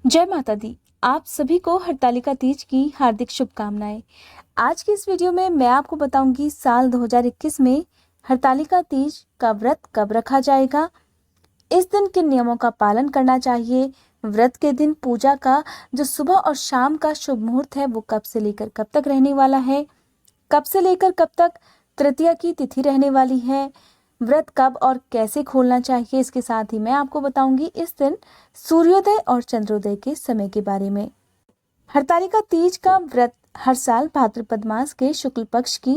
जय माता दी। आप सभी को हरतालिका तीज की हार्दिक शुभकामनाएं। आज की इस वीडियो में मैं आपको बताऊंगी साल 2021 में हरतालिका तीज का व्रत कब रखा जाएगा, इस दिन किन नियमों का पालन करना चाहिए, व्रत के दिन पूजा का जो सुबह और शाम का शुभ मुहूर्त है वो कब से लेकर कब तक रहने वाला है, कब से लेकर कब तक तृतीया की तिथि रहने वाली है, व्रत कब और कैसे खोलना चाहिए। इसके साथ ही मैं आपको बताऊंगी इस दिन सूर्योदय और चंद्रोदय के समय के बारे में। हरतालिका तीज का व्रत हर साल भाद्रपद मास के शुक्ल पक्ष की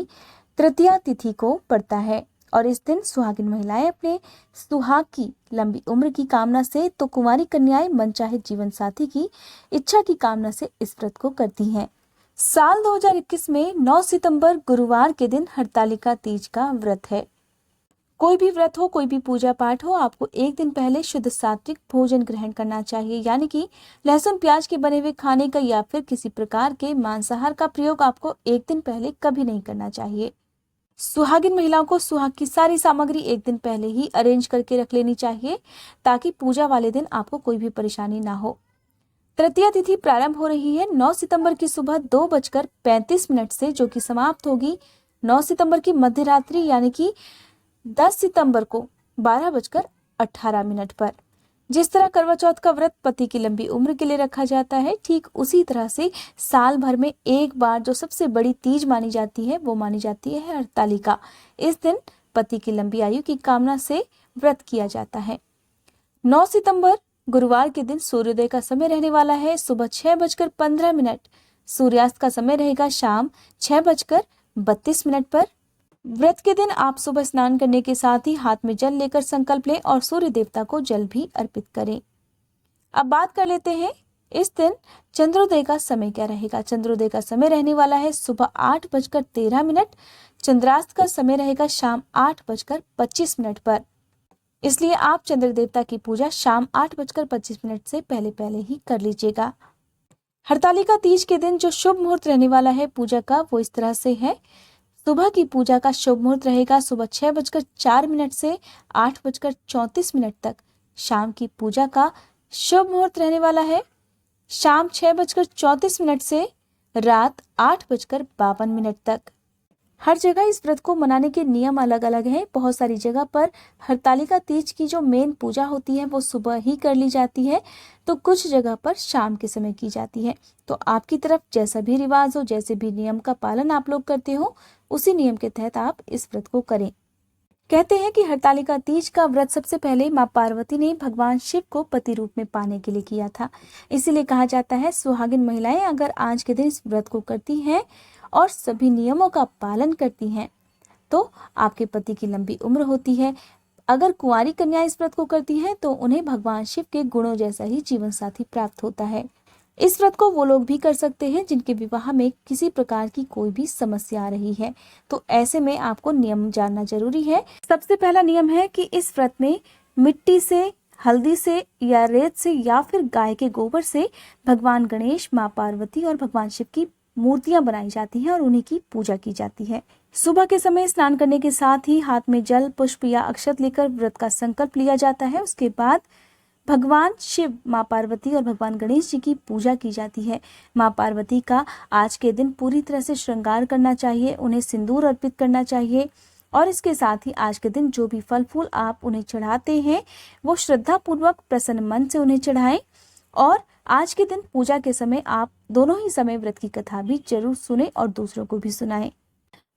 तृतीया तिथि को पड़ता है और इस दिन सुहागिन महिलाएं अपने सुहाग की लंबी उम्र की कामना से तो कुंवारी कन्याएं मनचाहे जीवन साथी की इच्छा की कामना से इस व्रत को करती हैं। साल 2021 में 9 सितंबर गुरुवार के दिन हरतालिका तीज का व्रत है। कोई भी व्रत हो, कोई भी पूजा पाठ हो, आपको एक दिन पहले शुद्ध सात्विक भोजन ग्रहण करना चाहिए, यानी कि लहसुन प्याज के बने हुए खाने का या फिर किसी प्रकार के मांसाहार का प्रयोग आपको एक दिन पहले कभी नहीं करना चाहिए। सुहागिन महिलाओं को सुहाग की सारी सामग्री एक दिन पहले ही अरेंज करके रख लेनी चाहिए ताकि पूजा वाले दिन आपको कोई भी परेशानी ना हो। तृतीया तिथि प्रारंभ हो रही है 9 सितंबर की सुबह 2:35 से, जो कि समाप्त होगी 9 सितंबर की मध्य रात्रि यानी कि 10 सितंबर को 12:18 पर। जिस तरह करवा चौथ का व्रत पति की लंबी उम्र के लिए रखा जाता है, ठीक उसी तरह से साल भर में एक बार जो सबसे बड़ी तीज मानी जाती है वो मानी जाती है हरतालिका। इस दिन पति की लंबी आयु की कामना से व्रत किया जाता है। 9 सितंबर गुरुवार के दिन सूर्योदय का समय रहने वाला है सुबह 6:15। सूर्यास्त का समय रहेगा शाम 6:32 पर। व्रत के दिन आप सुबह स्नान करने के साथ ही हाथ में जल लेकर संकल्प लें और सूर्य देवता को जल भी अर्पित करें। अब बात कर लेते हैं इस दिन चंद्रोदय का समय क्या रहेगा। चंद्रोदय का समय रहने वाला है सुबह 8:13। चंद्रास्त का समय रहेगा शाम 8:25 पर। इसलिए आप चंद्र देवता की पूजा शाम 8:25 से पहले पहले ही कर लीजिएगा। हरतालिका तीज के दिन जो शुभ मुहूर्त रहने वाला है पूजा का वो इस तरह से है। सुबह की पूजा का शुभ मुहूर्त रहेगा सुबह 6:04 से 8:34 तक। शाम की पूजा का शुभ मुहूर्त रहने वाला है शाम 6:34 से रात 8:52 तक। हर जगह इस व्रत को मनाने के नियम अलग अलग हैं। बहुत सारी जगह पर हरतालिका तीज की जो मेन पूजा होती है वो सुबह ही कर ली जाती है, तो कुछ जगह पर शाम के समय की जाती है। तो आपकी तरफ जैसा भी रिवाज हो, जैसे भी नियम का पालन आप लोग करते हो, उसी नियम के तहत आप इस व्रत को करें। कहते हैं कि हरतालिका तीज का व्रत सबसे पहले माँ पार्वती ने भगवान शिव को पति रूप में पाने के लिए किया था। इसीलिए कहा जाता है सुहागिन महिलाएं अगर आज के दिन इस व्रत को करती हैं और सभी नियमों का पालन करती हैं तो आपके पति की लंबी उम्र होती है। अगर कुंवारी कन्या इस व्रत को करती हैं तो उन्हें भगवान शिव के गुणों जैसा ही जीवन साथी प्राप्त होता है। इस व्रत को वो लोग भी कर सकते हैं जिनके विवाह में किसी प्रकार की कोई भी समस्या आ रही है, तो ऐसे में आपको नियम जानना जरूरी है। सबसे पहला नियम है कि इस व्रत में मिट्टी से, हल्दी से या रेत से या फिर गाय के गोबर से भगवान गणेश, माँ पार्वती और भगवान शिव की मूर्तियां बनाई जाती हैं और उन्हीं की पूजा की जाती है। सुबह के समय स्नान करने के साथ ही हाथ में जल, पुष्प या अक्षत लेकर व्रत का संकल्प लिया जाता है। उसके बाद भगवान शिव, माँ पार्वती और भगवान गणेश जी की पूजा की जाती है। माँ पार्वती का आज के दिन पूरी तरह से श्रृंगार करना चाहिए, उन्हें सिंदूर अर्पित करना चाहिए और इसके साथ ही आज के दिन जो भी फल फूल आप उन्हें चढ़ाते हैं वो श्रद्धा पूर्वक प्रसन्न मन से उन्हें चढ़ाएं। और आज के दिन पूजा के समय आप दोनों ही समय व्रत की कथा भी जरूर सुने और दूसरों को भी सुनाएं।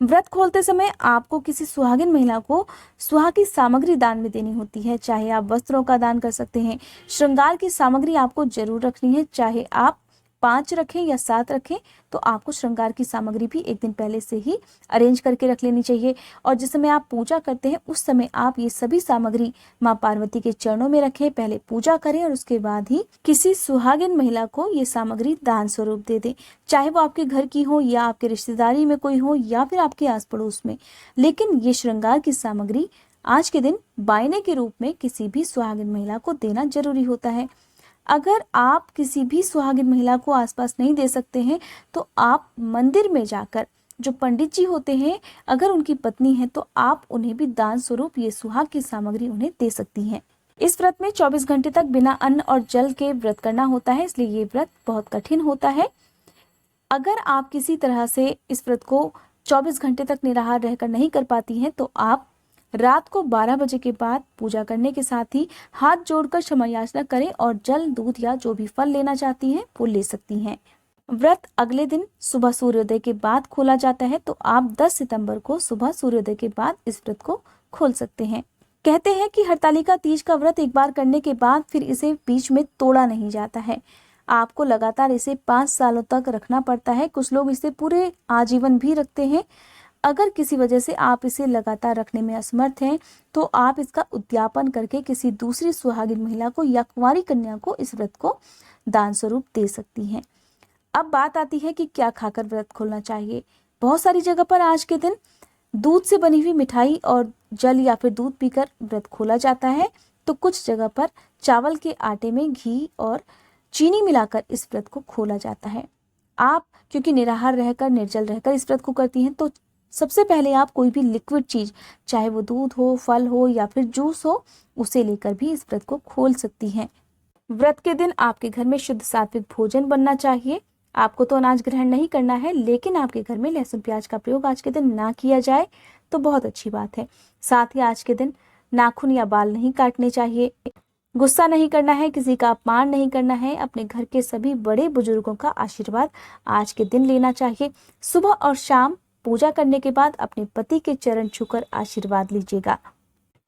व्रत खोलते समय आपको किसी सुहागिन महिला को सुहाग की सामग्री दान में देनी होती है। चाहे आप वस्त्रों का दान कर सकते हैं, श्रृंगार की सामग्री आपको जरूर रखनी है। चाहे आप 5 रखें या 7 रखें, तो आपको श्रृंगार की सामग्री भी एक दिन पहले से ही अरेंज करके रख लेनी चाहिए। और जिस समय आप पूजा करते हैं उस समय आप ये सभी सामग्री माँ पार्वती के चरणों में रखें, पहले पूजा करें और उसके बाद ही किसी सुहागिन महिला को ये सामग्री दान स्वरूप दे दें। चाहे वो आपके घर की हो या आपके रिश्तेदारी में कोई हो या फिर आपके आस पड़ोस में, लेकिन ये श्रृंगार की सामग्री आज के दिन बायने के रूप में किसी भी सुहागिन महिला को देना जरूरी होता है। अगर आप किसी भी सुहागिन महिला को आसपास नहीं दे सकते हैं तो आप मंदिर में जाकर जो पंडित जी होते हैं, अगर उनकी पत्नी है तो आप उन्हें भी दान स्वरूप ये सुहाग की सामग्री उन्हें दे सकती हैं। इस व्रत में 24 घंटे तक बिना अन्न और जल के व्रत करना होता है, इसलिए ये व्रत बहुत कठिन होता है। अगर आप किसी तरह से इस व्रत को 24 घंटे तक निराहार रहकर नहीं कर पाती हैं तो आप रात को 12 बजे के बाद पूजा करने के साथ ही हाथ जोड़कर क्षमा याचना करें और जल, दूध या जो भी फल लेना चाहती हैं वो ले सकती हैं। व्रत अगले दिन सुबह सूर्योदय के बाद खोला जाता है, तो आप 10 सितंबर को सुबह सूर्योदय के बाद इस व्रत को खोल सकते हैं। कहते हैं कि हरतालिका तीज का व्रत एक बार करने के बाद फिर इसे बीच में तोड़ा नहीं जाता है। आपको लगातार इसे 5 सालों तक रखना पड़ता है। कुछ लोग इसे पूरे आजीवन भी रखते हैं। अगर किसी वजह से आप इसे लगातार रखने में असमर्थ हैं तो आप इसका उद्यापन करके किसी दूसरी सुहागिन महिला को या कुंवारी कन्या को इस व्रत को दान स्वरूप दे सकती हैं। अब बात आती है कि क्या खाकर व्रत खोलना चाहिए। बहुत सारी जगह पर आज के दिन दूध से बनी हुई मिठाई और जल या फिर दूध पीकर व्रत खोला जाता है, तो कुछ जगह पर चावल के आटे में घी और चीनी मिलाकर इस व्रत को खोला जाता है। आप क्योंकि निराहार रहकर, निर्जल रहकर इस व्रत को करती हैं, तो सबसे पहले आप कोई भी लिक्विड चीज, चाहे वो दूध हो, फल हो या फिर जूस हो, उसे लेकर भी इस व्रत को खोल सकती हैं। व्रत के दिन आपके घर में शुद्ध सात्विक भोजन बनना चाहिए। आपको तो अनाज ग्रहण नहीं करना है, लेकिन आपके घर में लहसुन प्याज का प्रयोग आज के दिन ना किया जाए तो बहुत अच्छी बात है। साथ ही आज के दिन नाखून या बाल नहीं काटने चाहिए, गुस्सा नहीं करना है, किसी का अपमान नहीं करना है। अपने घर के सभी बड़े बुजुर्गों का आशीर्वाद आज के दिन लेना चाहिए। सुबह और शाम पूजा करने के बाद अपने पति के चरण छूकर आशीर्वाद लीजिएगा।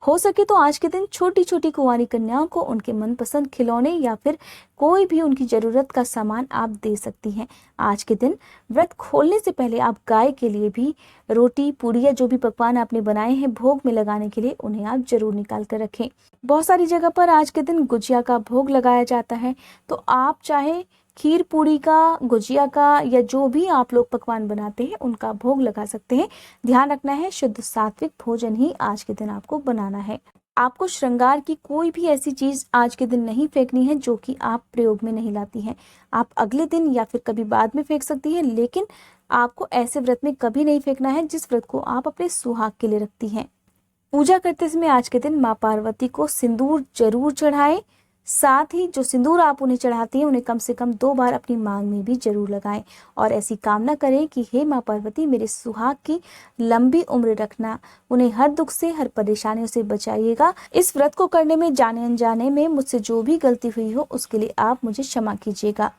हो सके तो आज के दिन छोटी छोटी कुंवारी कन्याओं को उनके मनपसंद खिलौने या फिर कोई भी उनकी जरूरत का सामान आप दे सकती हैं। आज के दिन व्रत खोलने से पहले आप गाय के लिए भी रोटी, पूड़ी या जो भी पकवान आपने बनाए हैं भोग में लगाने के लिए, उन्हें आप जरूर निकाल कर रखें। बहुत सारी जगह पर आज के दिन गुजिया का भोग लगाया जाता है, तो आप चाहे खीर पूड़ी का, गुजिया का या जो भी आप लोग पकवान बनाते हैं उनका भोग लगा सकते हैं। ध्यान रखना है शुद्ध सात्विक भोजन ही आज के दिन आपको बनाना है। आपको श्रृंगार की कोई भी ऐसी चीज आज के दिन नहीं फेंकनी है जो कि आप प्रयोग में नहीं लाती हैं। आप अगले दिन या फिर कभी बाद में फेंक सकती हैं, लेकिन आपको ऐसे व्रत में कभी नहीं फेंकना है जिस व्रत को आप अपने सुहाग के लिए रखती हैं। पूजा करते समय आज के दिन माँ पार्वती को सिंदूर जरूर चढ़ाएं। साथ ही जो सिंदूर आप उन्हें चढ़ाती हैं उन्हें कम से कम 2 बार अपनी मांग में भी जरूर लगाएं और ऐसी कामना करें कि हे माँ पार्वती, मेरे सुहाग की लंबी उम्र रखना, उन्हें हर दुख से, हर परेशानियों से बचाइएगा। इस व्रत को करने में जाने अनजाने में मुझसे जो भी गलती हुई हो उसके लिए आप मुझे क्षमा कीजिएगा।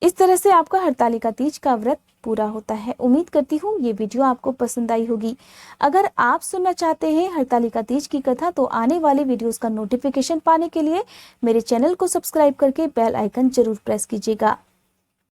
इस तरह से आपका हरतालिका तीज का व्रत पूरा होता है। उम्मीद करती हूँ ये वीडियो आपको पसंद आई होगी। अगर आप सुनना चाहते हैं हरतालिका तीज की कथा तो आने वाले वीडियोस का नोटिफिकेशन पाने के लिए मेरे चैनल को सब्सक्राइब करके बेल आइकन जरूर प्रेस कीजिएगा।